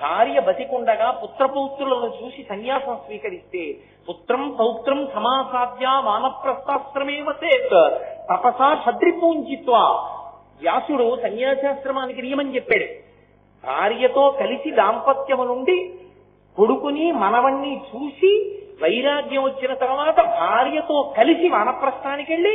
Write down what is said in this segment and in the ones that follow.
భార్య బతికుండగా పుత్రపౌత్రులను చూసి సన్యాసం స్వీకరిస్తే పుత్రం పౌత్రం సమాసాధ్య వానప్రస్థాశ్రమేవ చేత్ తపసా షద్రిపూంజిత్వా. వ్యాసుడు సన్యాసాశ్రమానికి నియమం చెప్పాడు. భార్యతో కలిసి దాంపత్యము నుండి కొడుకుని మనవణ్ణి చూసి వైరాగ్యం వచ్చిన తర్వాత భార్యతో కలిసి వానప్రస్థానికి వెళ్ళి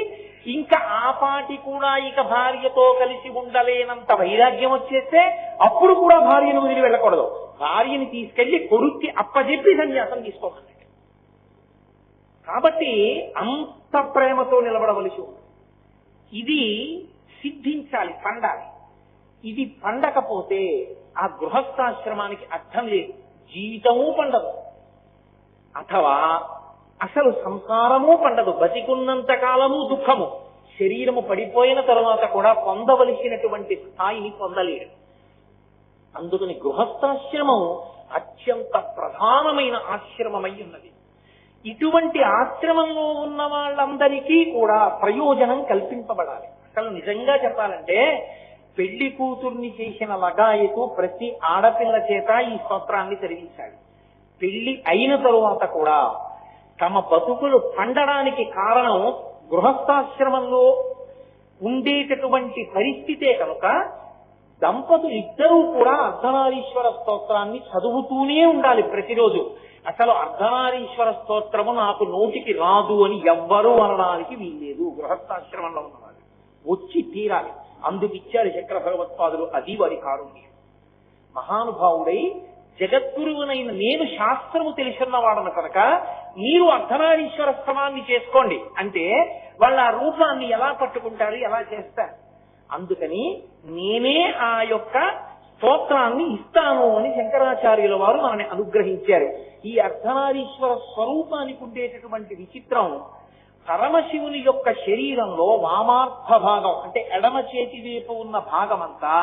ఇంకా ఆపాటి కూడా ఇక భార్యతో కలిసి ఉండలేనంత వైరాగ్యం వచ్చేస్తే అప్పుడు కూడా భార్యను వదిలి వెళ్ళకూడదు. భార్యని తీసుకెళ్లి కొడుక్కి అప్పజెప్పి సన్యాసం తీసుకోవాలి. కాబట్టి అంత ప్రేమతో నిలబడవలసి ఉంది. ఇది సిద్ధించాలి, పండాలి. ఇది పండకపోతే ఆ గృహస్థాశ్రమానికి అర్థం లేదు, జీవితమూ పండదు, అథవా అసలు సంసారము పండదు. బతికున్నంత కాలము దుఃఖము, శరీరము పడిపోయిన తరువాత కూడా పొందవలసినటువంటి స్థాయిని పొందలేడు. అందుకని గృహస్థాశ్రమం అత్యంత ప్రధానమైన ఆశ్రమమై ఉన్నది. ఇటువంటి ఆశ్రమంలో ఉన్న వాళ్ళందరికీ కూడా ప్రయోజనం కల్పింపబడాలి. అసలు నిజంగా చెప్పాలంటే పెళ్లి కూతుర్ని చేసిన లగాయతు ప్రతి ఆడపిల్ల చేత ఈ స్తోత్రాన్ని చదివించాలి. పెళ్లి అయిన తరువాత కూడా తమ బతుకులు పండడానికి కారణం గృహస్థాశ్రమంలో ఉండేటటువంటి పరిస్థితే కనుక దంపతులు ఇద్దరూ కూడా అర్ధనారీశ్వర స్తోత్రాన్ని చదువుతూనే ఉండాలి ప్రతిరోజు. అసలు అర్ధనారీశ్వర స్తోత్రము నాకు నోటికి రాదు అని ఎవ్వరూ అనడానికి వీల్లేదు. గృహస్థాశ్రమంలో ఉన్నవాళ్ళు వచ్చి తీరాలి. అందుకిచ్చారు శంకర భగవత్పాదులు, అది వారి కారుణ్యం. మహానుభావుడై జగద్గురువునైన నేను శాస్త్రము తెలుసున్నవాడను కనుక మీరు అర్ధనారీశ్వర స్తవాన్ని చేసుకోండి అంటే వాళ్ళ ఆ రూపాన్ని ఎలా పట్టుకుంటారు, ఎలా చేస్తారు? అందుకని నేనే ఆ యొక్క స్తోత్రాన్ని ఇస్తాను అని శంకరాచార్యుల వారు మనని అనుగ్రహించారు. ఈ అర్ధనారీశ్వర స్వరూపానికి ఉండేటటువంటి విచిత్రం, పరమశివుని యొక్క శరీరంలో వామార్థ భాగం అంటే ఎడమ చేతి వైపు ఉన్న భాగమంతా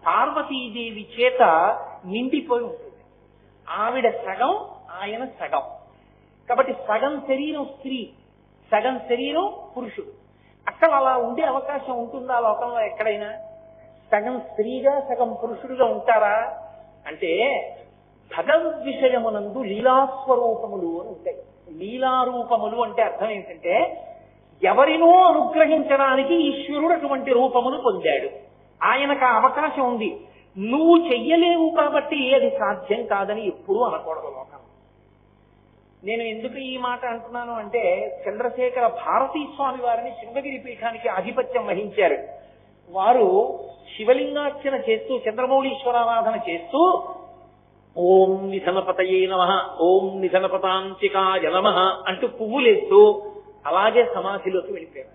పార్వతీదేవి చేత నిండిపోయి ఉంటుంది. ఆవిడ సగం, ఆయన సగం. కాబట్టి సగం శరీరం స్త్రీ, సగం శరీరం పురుషుడు. అసలు అలా ఉండే అవకాశం ఉంటుందా లోకంలో ఎక్కడైనా? సగం స్త్రీగా సగం పురుషుడుగా ఉంటారా అంటే భగవద్విషయమునందు లీలాస్వరూపములు అని ఉంటాయి. లీలారూపములు అంటే అర్థం ఏంటంటే ఎవరినో అనుగ్రహించడానికి ఈశ్వరుడు అటువంటి రూపమును పొందాడు. ఆయనకు ఆ అవకాశం ఉంది. నువ్వు చెయ్యలేవు కాబట్టి అది సాధ్యం కాదని ఎప్పుడూ అనకూడదు లోకం. నేను ఎందుకు ఈ మాట అంటున్నాను అంటే చంద్రశేఖర భారతీ స్వామి వారిని శృంగగిరి పీఠానికి ఆధిపత్యం వహించారు. వారు శివలింగార్చన చేస్తూ చంద్రమౌళీశ్వరారాధన చేస్తూ ఓం నిధనపతయే నమః, ఓం నిధనపతాంతికాయ నమః అంటూ పువ్వులేస్తూ అలాగే సమాధిలోకి వెళ్ళిపోయారు.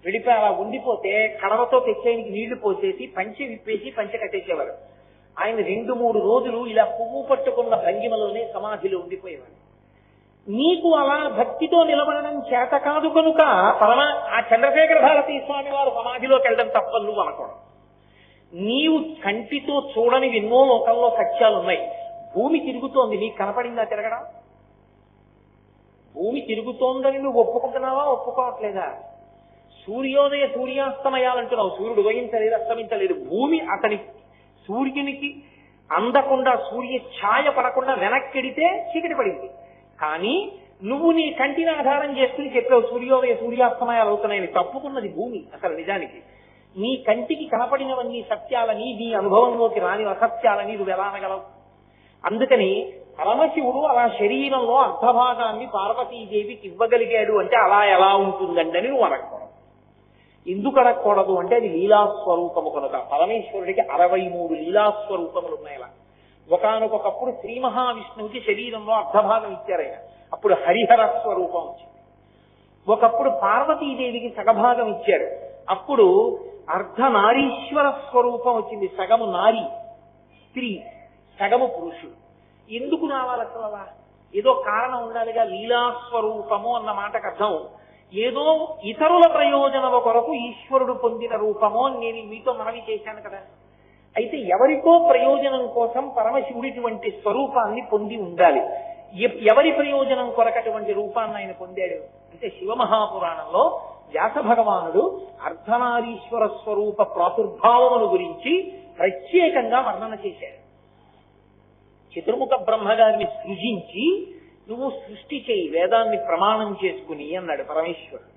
వెళ్ళిపోయి అలా ఉండిపోతే కడవతో తెచ్చేయనికి నీళ్లు పోసేసి పంచె విప్పేసి పంచె కట్టేసేవారు. ఆయన 2-3 రోజులు ఇలా పువ్వు పట్టుకున్న భంగిమలోనే సమాధిలో ఉండిపోయేవారు. నీకు అలా భక్తితో నిలబడడం చేత కాదు కనుక ఆ చంద్రశేఖర భారతీ స్వామి వారు సమాధిలోకి వెళ్ళడం తప్పని నువ్వు అనకూడదు. నీవు కంటితో చూడని ఎన్నో లోకంలో సత్యాలున్నాయి. భూమి తిరుగుతోంది, నీకు కనపడిందా తిరగడం? భూమి తిరుగుతోందని నువ్వు ఒప్పుకుంటున్నావా, ఒప్పుకోవట్లేదా? సూర్యోదయ సూర్యాస్తమయాలంటున్నావు, సూర్యుడు ఉదయించలేదు, అస్తమించలేదు. భూమి అతని సూర్యునికి అందకుండా, సూర్య ఛాయ పడకుండా వెనక్కిడితే చీకటి పడింది. కానీ నువ్వు నీ కంటిని ఆధారం చేసుకుని చెప్పావు సూర్యోదయ సూర్యాస్తమయాలు అవుతున్నాయని. తప్పుకున్నది భూమి అసలు నిజానికి. నీ కంటికి కనపడినవన్నీ సత్యాలని, నీ అనుభవంలోకి రాని అసత్యాలని నువ్వు ఎలా అనగలవు? అందుకని పరమశివుడు అలా శరీరంలో అర్ధభాగాన్ని పార్వతీదేవికి ఇవ్వగలిగాడు అంటే అలా ఎలా ఉంటుందండి అని నువ్వు అనకూడదు. ఎందుకు అనకూడదు అంటే అది లీలాస్వరూపము కనుక. పరమేశ్వరుడికి 63 లీలాస్వరూపములు ఉన్నాయి. అలా ఒకానొకప్పుడు శ్రీ మహావిష్ణువుకి శరీరంలో అర్ధభాగం ఇచ్చారు ఆయన, అప్పుడు హరిహర స్వరూపం వచ్చింది. ఒకప్పుడు పార్వతీదేవికి సగభాగం ఇచ్చారు, అప్పుడు అర్ధనారీశ్వర స్వరూపం వచ్చింది. సగము నారి స్త్రీ, సగము పురుషుడు. ఎందుకు రావాలి అసలు? అలా ఏదో కారణం ఉండాలిగా. లీలాస్వరూపము అన్న మాటకు అర్థం ఏదో ఇతరుల ప్రయోజనము కొరకు ఈశ్వరుడు పొందిన రూపము అని నేను మీతో మనవి చేశాను కదా. అయితే ఎవరికో ప్రయోజనం కోసం పరమశివుడు ఇటువంటి స్వరూపాన్ని పొంది ఉండాలి. ఎవరి ప్రయోజనం కొరకటువంటి రూపాన్ని ఆయన పొందాడు అంటే శివమహాపురాణంలో వ్యాస భగవానుడు అర్ధనారీశ్వర స్వరూప ప్రాదుర్భావమును గురించి ప్రత్యేకంగా వర్ణన చేశాడు. చతుర్ముఖ బ్రహ్మగారిని సృజించి నువ్వు సృష్టి చేయి, వేదాన్ని ప్రమాణం చేసుకుని అన్నాడు పరమేశ్వరుడు.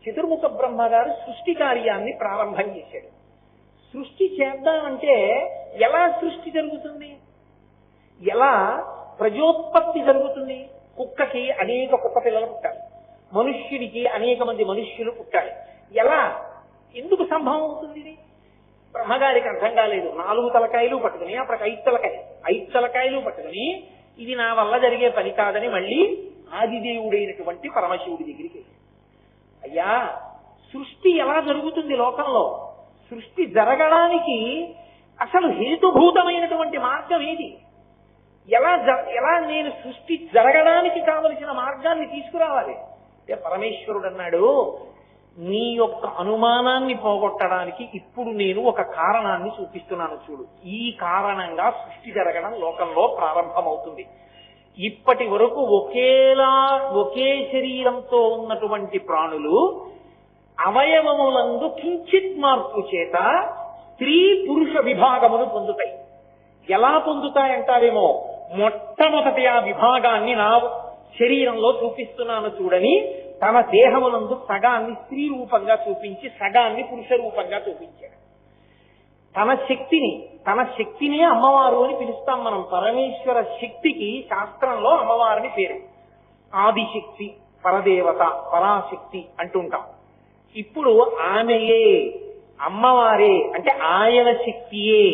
చతుర్ముఖ బ్రహ్మగారు సృష్టి కార్యాన్ని ప్రారంభం చేశాడు. సృష్టి చేద్దామంటే ఎలా సృష్టి జరుగుతుంది, ఎలా ప్రజోత్పత్తి జరుగుతుంది? కుక్కకి అనేక కుక్క పిల్లలు పుట్టాలి, మనుష్యుడికి అనేక మంది మనుష్యులు పుట్టాలి. ఎలా, ఎందుకు సంభవం అవుతుంది? ఇది బ్రహ్మగారికి అర్థం కాలేదు. 4 తలకాయలు పట్టుకుని అప్పటికి 5 తలకాయలు పట్టుకుని ఇది నా వల్ల జరిగే పని కాదని మళ్ళీ ఆదిదేవుడైనటువంటి పరమశివుడి దగ్గరికి, అయ్యా సృష్టి ఎలా జరుగుతుంది లోకంలో? సృష్టి జరగడానికి అసలు హేతుభూతమైనటువంటి మార్గం ఏది? ఎలా నేను సృష్టి జరగడానికి కావలసిన మార్గాన్ని తీసుకురావాలి అంటే పరమేశ్వరుడు అన్నాడు, నీ యొక్క అనుమానాన్ని పోగొట్టడానికి ఇప్పుడు నేను ఒక కారణాన్ని చూపిస్తున్నాను చూడు. ఈ కారణంగా సృష్టి జరగడం లోకంలో ప్రారంభమవుతుంది. ఇప్పటి వరకు ఒకే శరీరంతో ఉన్నటువంటి ప్రాణులు అవయవములందు కించిత్ మార్పు చేత స్త్రీ పురుష విభాగమును పొందుతాయి. ఎలా పొందుతాయంటారేమో, మొట్టమొదటి ఆ విభాగాన్ని నా శరీరంలో చూపిస్తున్నాను చూడని తన దేహమునందు సగాన్ని స్త్రీ రూపంగా చూపించి సగాన్ని పురుష రూపంగా చూపించాడు. తన శక్తినే అమ్మవారు అని పిలుస్తాం మనం. పరమేశ్వర శక్తికి శాస్త్రంలో అమ్మవారిని పేరు. ఆదిశక్తి, పరదేవత, పరాశక్తి అంటుంటాం. ఇప్పుడు ఆమెయే, అమ్మవారే అంటే ఆయన శక్తియే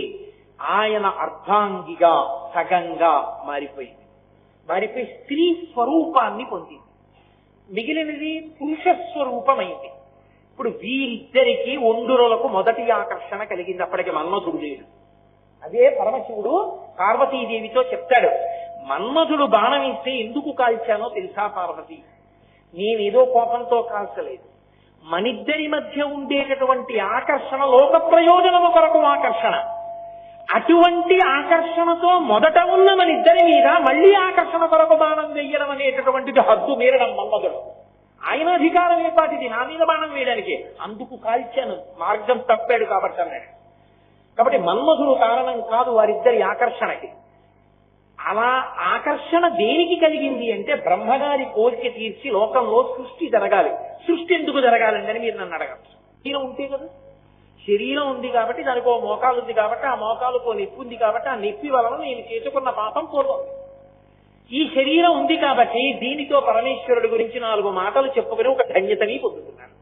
ఆయన అర్ధాంగిగా సగంగా మారిపోయి స్త్రీ స్వరూపాన్ని పొందింది. మిగిలినది పురుష స్వరూపమైంది. ఇప్పుడు వీరిద్దరికి ఒండురులకు మొదటి ఆకర్షణ కలిగింది. అప్పటికి మన్మధుడు లేడు. అదే పరమశివుడు పార్వతీదేవితో చెప్తాడు, మన్మధుడు బాణం ఇస్తే ఎందుకు కాల్చానో తెలుసా పార్వతి? నేనేదో కోపంతో కాల్చలేదు. మనిద్దరి మధ్య ఉండేటటువంటి ఆకర్షణ లోక ప్రయోజనము కొరకు ఆకర్షణ. అటువంటి ఆకర్షణతో మొదట ఉన్న మనిద్దరి మీద మళ్లీ ఆకర్షణ కొరకు బాణం వేయడం అనేటటువంటిది హద్దు మీరడం మన్మధుడు. ఆయన అధికారం ఏపాటిది నా మీద బాణం వేయడానికి? అందుకు కాల్చాను, మార్గం తప్పాడు కాబట్టి అన్నాడు. కాబట్టి మన్మధుడు కారణం కాదు వారిద్దరి ఆకర్షణకి. అలా ఆకర్షణ దేనికి కలిగింది అంటే బ్రహ్మగారి కోరిక తీర్చి లోకంలో సృష్టి జరగాలి. సృష్టి ఎందుకు జరగాలండి అని మీరు నన్ను అడగచ్చు. శరీరం ఉంటే కదా, శరీరం ఉంది కాబట్టి దానికి ఓ మోకాలు ఉంది కాబట్టి ఆ మోకాలుకో నొప్పి ఉంది కాబట్టి ఆ నొప్పి వలన నేను చేసుకున్న పాపం పోతుంది. ఈ శరీరం ఉంది కాబట్టి దీనితో పరమేశ్వరుడి గురించి 4 మాటలు చెప్పుకుని ఒక ధన్యతని పొందుతున్నాను.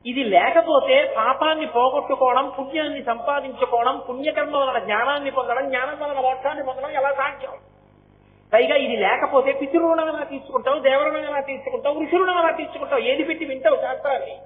ఇది లేకపోతే పాపాన్ని పోగొట్టుకోవడం, పుణ్యాన్ని సంపాదించుకోవడం, పుణ్యకర్మ వలన జ్ఞానాన్ని పొందడం, జ్ఞానం వలన మోక్షాన్ని పొందడం ఎలా సాధ్యం? పైగా ఇది లేకపోతే పితృరుణం ఎలా తీసుకుంటావు, దేవరుణం ఎలా తీసుకుంటావు, ఋషురుణం ఎలా తీసుకుంటావు? ఏది పెట్టి వింటావు శాస్త్రాన్ని?